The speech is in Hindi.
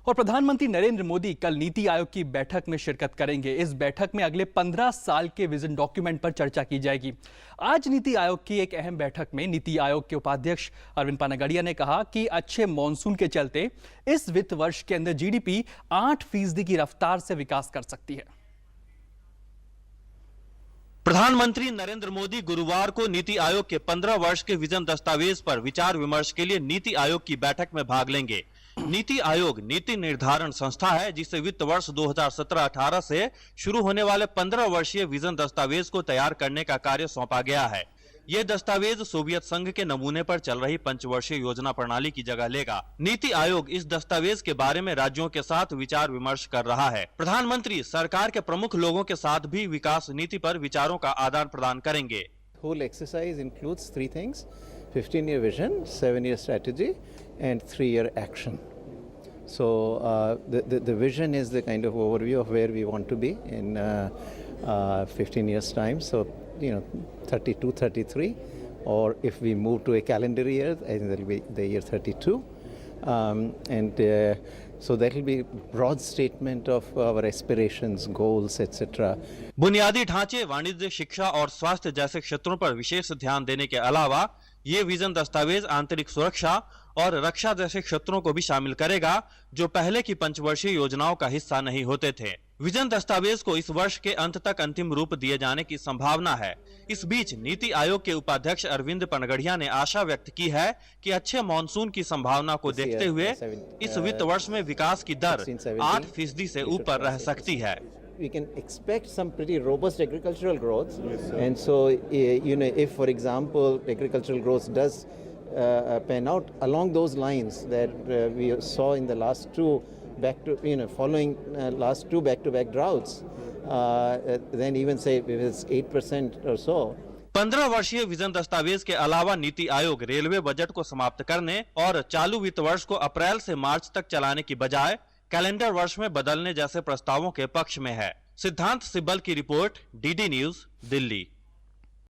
और प्रधानमंत्री नरेंद्र मोदी कल नीति आयोग की बैठक में शिरकत करेंगे। इस बैठक में अगले 15 साल के विजन डॉक्यूमेंट पर चर्चा की जाएगी। आज नीति आयोग की एक अहम बैठक में नीति आयोग के उपाध्यक्ष अरविंद पानागड़िया ने कहा कि अच्छे मॉनसून के चलते इस वित्त वर्ष के अंदर जीडीपी 8% की रफ्तार से विकास कर सकती है। प्रधानमंत्री नरेंद्र मोदी गुरुवार को नीति आयोग के 15 वर्ष के विजन दस्तावेज पर विचार विमर्श के लिए नीति आयोग की बैठक में भाग लेंगे। नीति आयोग नीति निर्धारण संस्था है जिसे वित्त वर्ष 2017-18 से शुरू होने वाले 15 वर्षीय विजन दस्तावेज को तैयार करने का कार्य सौंपा गया है। ये दस्तावेज सोवियत संघ के नमूने पर चल रही पंचवर्षीय योजना प्रणाली की जगह लेगा। नीति आयोग इस दस्तावेज के बारे में राज्यों के साथ विचार विमर्श कर रहा है। प्रधानमंत्री सरकार के प्रमुख लोगों के साथ भी विकास नीति पर विचारों का आदान प्रदान करेंगे। Whole exercise includes three things: 15-year vision, 7-year strategy, and 3-year action. So the vision is the kind of overview of where we want to be in 15 years time. So 32, 33, or if we move to a calendar year, I think that will be the year 32. So that will be a broad statement of our aspirations, goals, etc. बुनियादी ढांचे, वाणिज्य, शिक्षा और स्वास्थ्य जैसे क्षेत्रों पर विशेष ध्यान देने के अलावा ये विजन दस्तावेज आंतरिक सुरक्षा और रक्षा जैसे क्षेत्रों को भी शामिल करेगा जो पहले की पंचवर्षीय योजनाओं का हिस्सा नहीं होते थे। विजन दस्तावेज को इस वर्ष के अंत तक अंतिम रूप दिए जाने की संभावना है। इस बीच नीति आयोग के उपाध्यक्ष अरविंद पानागड़िया ने आशा व्यक्त की है कि अच्छे मॉनसून की संभावना को देखते हुए इस वित्त वर्ष में विकास की दर 8% से ऊपर रह सकती है। We can expect some pretty robust agricultural growth, and so if for example agricultural growth does pan out along those lines that we saw in the last two following last two back-to-back droughts, then even say if it's 8% or so. 15 वर्षीय विजन दस्तावेज के अलावा नीति आयोग रेलवे बजट को समाप्त करने और चालू वित्त वर्ष को अप्रैल से मार्च तक चलाने की बजाय कैलेंडर वर्ष में बदलने जैसे प्रस्तावों के पक्ष में है। सिद्धांत सिब्बल की रिपोर्ट, डीडी न्यूज, दिल्ली।